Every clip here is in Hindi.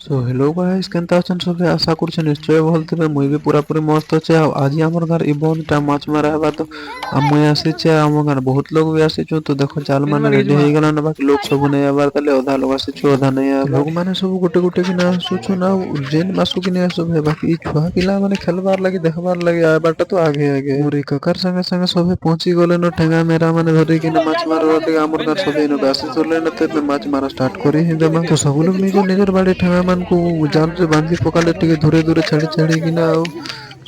सो हेलो गाइस केनता अछन सबे आशा करछन निश्चय भल तबे मुई भी पूरा पूरी मस्त अछि आज हमर घर इ bonटा माछ मारा हेबा तो मुई आसी छ हम घर बहुत लोग भी आसी छु तो देखो जाल माने रेडी हे गेलन बाकी लोग सब नै आबार तले आधा लोग आसी छु आधा नै आ लोग माने सब गोटे गोटे कि ना आसु छु ना जेन मासु कि नै सब हे बाकी छुआ पिला माने खेलबार लागि देखबार लागि आबारटा तो आगे आगे मोर ककर संगे संगे सबे पहुंची गले न ठेंगा मेरा माने धरि कि माछ मारवा लागि हमर घर सबे न आसी सरले न ते माछ मारा स्टार्ट करी हे देमा तो सब लोग निज निजर बाड़ी ठेंगा मान को जाल से बांधी पकाले टिके दूरे दूरे छाड़ी छाड़ी कि ना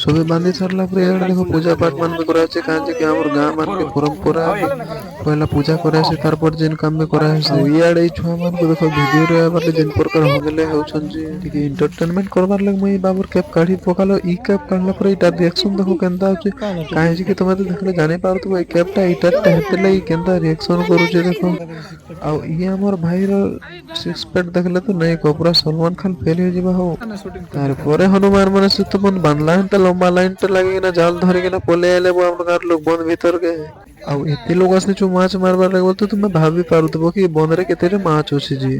सबे बांधी सरला पर यार देखो पूजा पाठ मान में करा छे काजे कि हमर गांव मान के परंपरा पहला पूजा करे से तार पर जेन काम में करा है इयाडे छुआ मान को देखो वीडियो रे बाटे जेन प्रकार हो गेले होछन जे टिके एंटरटेनमेंट करबार लग मई बाबूर कैप काढी पकालो ई कैप काढला पर इटा रिएक्शन देखो केनता होचे काहे जे कि तुमे तो देखले जाने पारतु ए कैपटा इटा हेते लई केनता रिएक्शन करू जे देखो आ ई हमर भाई रो सिक्स पैक देखले तो नहीं को पूरा सलमान खान फेल हो जिबा हो तार परे हनुमान माने से तो बन बांधला त लंबा लाइन त लागे ना जाल धरे के ना पोले आले बो हमर लोग बंद भीतर के आ एते लोग असने जो माछ मारबार लगे बोलते तुम भाभी पारुतबो कि बंदरे केतेरे माछ होसी जी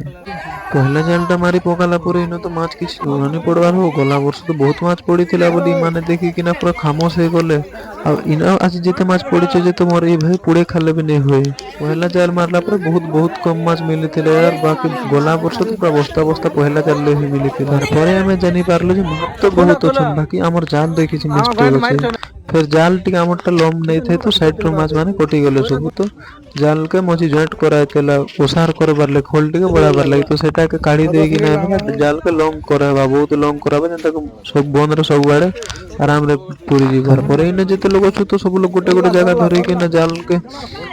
पहला जालटा मारी पकाला पुरे इनो तो माछ किछ नहीं पड़वार हो गला वर्ष तो बहुत माछ पड़ीथिला बोली माने देखि कि ना पूरा खामोश हे गले आ इना आज जेते माछ पड़ीछे जे तो मोर ए भाई पुड़े खाले भी नहीं होई पहला जाल मारला पर बहुत बहुत कम माछ मिलिथिले यार बाकी गला वर्ष तो पूरा बस्ता बस्ता पहला जाल ले ही मिलिथिला परे हमें जानि पारलो जे माछ तो बहुत अछन बाकी हमर जाल देखि छी मिस्टेक अछि फिर जाल टिके हमरटा लम नहीं थे तो साइड रो माछ माने कटि गेले सब तो जाल के मझी जॉइंट कराइतेला ओसार करबार ले खोल टिके बढ़ाबार लागि तो सेटा के काढी देगी ना माने जाल के लॉन्ग कराबा बहुत लॉन्ग कराबा जंता सब बंद रे सब बाड़े आराम रे पूरी जीवार परे इने जेते लोग छु तो सब लोग गोटे गोटे जगह धरि के ना जाल के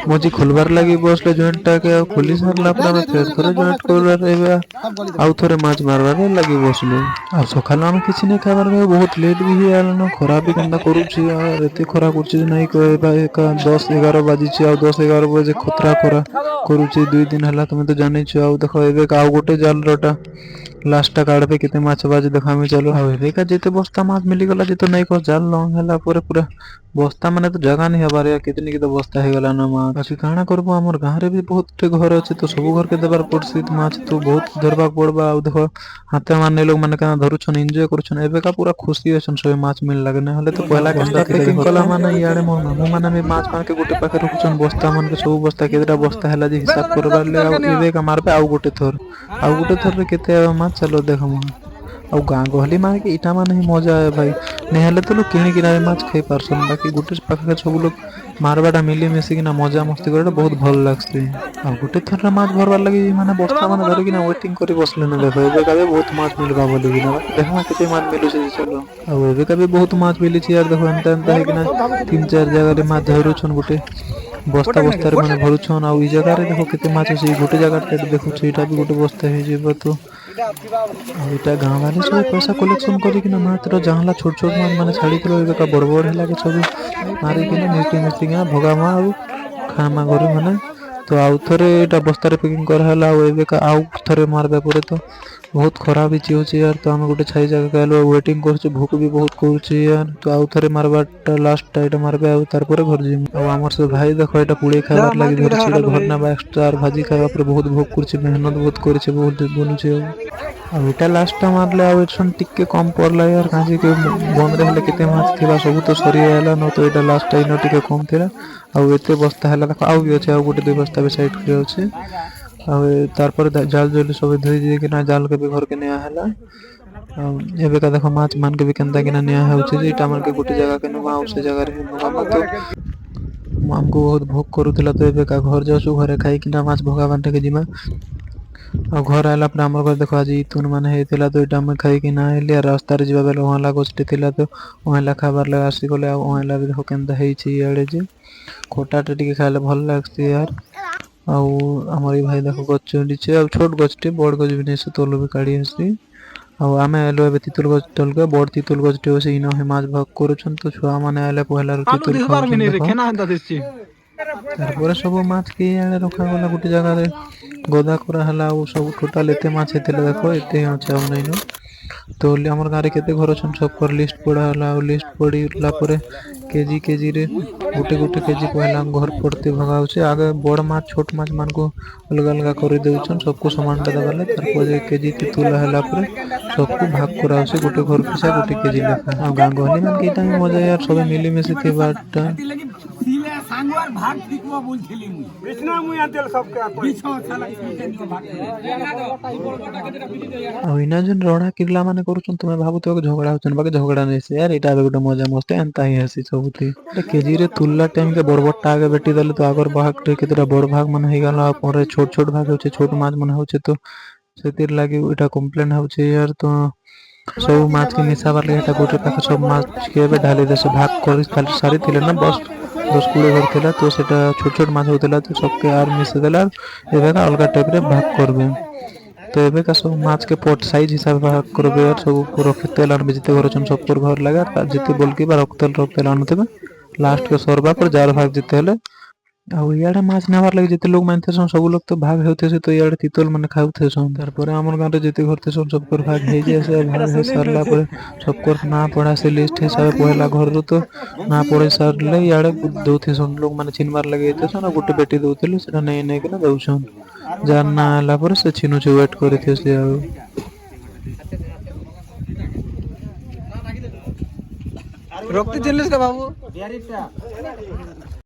मझी खोलबार लागि बसले जॉइंट टा के खोली सरला पर हम फेर थोड़े जॉइंट करबार रेबा आउ थोड़े माछ मारबार लागि बसलु आ सखाला हम किछ नै खाबार के बहुत लेट भी हे आल न खराब भी केनता करू छी यार एते खरा करछि नै कहबा एक 10 11 बाजी छी आ 10 11 बजे खतरा खरा करू छी 2 दिन हला तुम तो जानै छी आ देखो एबे का गोटे जाल रोटा लास्ट टा काढबे केते माछ बाज देखामी चलो आ एबे का जेते बस्ता माछ मिली गला जेते नै को जाल लंग हला पूरे पूरा बस्ता माने तो जगह नहीं हबार या कितनी की तो बस्ता हे गला न माछ बाकी काना करबो हमर गां रे भी बहुत घर अछि तो सब घर के देबार पड़सी माछ तो बहुत धरबा पड़बा आ देखो हाथे मारने लोग माने का धरु छन एन्जॉय करू छन एबे का पूरा खुशी अछन सब माछ मिल लागने हले तो पहला केनता पैकिंग कला माने याडे मोर मामू माने भी माछ मार के गोटे पाखे रखुछन बस्ता मान के सब बस्ता केतेटा बस्ता हला जे हिसाब करबार ले आ एबे का मारबे आ गोटे थर रे केते माछ चलो देखम आ गां गहली माने कि इटा माने ही मजा है भाई नै हले तो लोग किणी किना माछ खाई पारसन बाकी गोटे पाखे सब लोग मारबाटा मिली मिसी किना मजा मस्ती करे बहुत भल लागसी आ गोटे थर माछ भरबार लागि माने बस्ता माने धरि किना वेटिंग करी बसले न देखो एबे का बहुत माछ मिलबा बोली किना बाकी देखमा केते माछ मिलु छै चलो आ एबे का बहुत माछ मिली छै यार देखो एंता एंता है किना 3 4 जगह रे माछ धरु छन गोटे बस्ता बस्ता रे माने भरु छन आ ई जगह रे देखो केते माछ छै गोटे जगह रे देखु छै एटा भी गोटे बस्ता हे जेबो तो आ एटा गांव वाले सब पैसा कलेक्शन करी किना मात्र जहाला छोट छोट माछ माने छाड़ी दिलो एबे का बड़ बड़ हला के सब मारी किना मिस्टी मिस्टी किना भगामा आ खामा घरे माने तो आउ थरे एटा बस्ता रे पैकिंग कर हला आ एबे का आउ थरे मारबे पड़े तो बहुत खराब इची होची यार तो हम गोटे छाई जगह कहलो वेटिंग करछु भूख भी बहुत करछु यार तो आउ थरे मारबाटा लास्ट टाइट मारबे आ तार परे घर जिम आ हमर से भाई देखो एटा पुड़े खाइबार लागि धरि छिड़ा घर ना बा एक्स्ट्रा भाजी खाइबा पर बहुत भूख करछि मेहनत बहुत करछि बहुत बनुछि आ एटा लास्ट टा मारले आ एठन टिके कम पड़ला यार काजी के बंद रे हले केते माछ थिबा सब तो सरी आला न तो एटा लास्ट टाइम टिके कम थिला आ एते बस्ता हला देखो आउ भी अछि आ गोटे दे बस्ता भी साइड करे अछि आ तार पर जाल जोली सब धोई दे के ना जाल के भी घर के नया हला एबे का देखो माछ मान के भी केनता के ना नया होछि जे इटा मान के गोटे जगह के नुवा उसे जगह रे नुवा तो हमको बहुत भोग करूथिला तो एबे का घर जासु घरे खाई कि ना माछ भगा बांटे के जिमा आ घर आला पर हमर घर देखो आज इतुन माने हेतिला तो इटा में खाई कि ना आइले रास्ता रे जिबा बेले वहां लागोस्टी थिला तो वहां ला खाबार ले आसी गले आ वहां ला देखो केनता हेई छी याडे जे खोटा टिके खाइले भल लागसी यार आउ हमर ई भाई देखो गछ नीचे आ छोट गछटी बड़ गछ भी नै से तोलो भी काढी हसी आ आमे आलो एबे तितुल गछ तल के बड़ तितुल गछटी होसे इनो हे माछ भाग करूछन तो छुआ माने आले पहला रो तितुल खाउछन देखो तारपरे सब माछ के आड़े रखा गला गोटे जगह रे गोदा करा हला ओ सब टोटल एते माछ हेतिले देखो एते अछि हम नैनो तो आमर गाँव केते घर अच्छा सब लिस्ट पढ़ा लिस्ट पढ़ला केजी केजी रे गोटे गोटे केजी पहला घर पड़ते भगाऊे आगे बड़ माछ छोट माछ मान को अलग अलग कर दउछन सबको समान टा दबाले तार केजी ती तुला हला पर सबको भाग कराउसे गोटे घर पिछा गोटे केजी लेखा आ गाँ गहली मान केटा मजा यार सब मिली मिसी थी बाटा सांगवार भाग ठीकवा बोलथिली मुई बिछना मुई आतेल सबके बिछो साला इसमें भाग अविना जन रोड़ा किरला माने करूछन तुमे भाबुतो के झगड़ा होछन बाकी झगड़ा नै से यार एटा गोटे मजा मस्त एंता ही हसी सबथी केजी रे तुलला टाइम के बड़बड़टा आगे बेटी दले तो आगर भाग रे केतरा बड़ भाग मन हे गला परे छोट छोट भाग होचे छोट माछ मन होचे तो सेतिर लागी एटा कंप्लेन होचे यार तो सब माछ के मिसाबार ले एटा गोटे पाखे सब माछ के बे ढाली देसे भाग करि सारी थिले ना बस 10-20 घर थिला तो सेटा छोट छोट माछ होतेला तो सबके आर मिसे देला एबे का अलगा टाइप रे भाग करबे तो एबे का सब माछ के पोट साइज हिसाब भाग करबे और सब रखे तेल आन जिते घर छन सब पर घर लगा जिते बोल के बा रख तेल आनते लास्ट के सरबा पर जार भाग जिते हले आ इयाडे माछ नेबार लगे जिते लोग मानते सन सब लोग तो भाग होते से तो इयाडे तितोल माने खाउते सन तार पर हमर गांव रे जिते घरते सन सब कर भाग हे जे से भाग हे सरला पर सब कर ना पड़ा से लिस्ट हिसाब पहला घर रो तो ना पड़े सरले इयाडे दोथि सन लोग माने छिनबार लगे ते सन गोटे बेटी दोतेले सेटा नै नै के दउछन जार ना आला पर से छिनु से वेट करथे से आ रखते चलिस का बाबू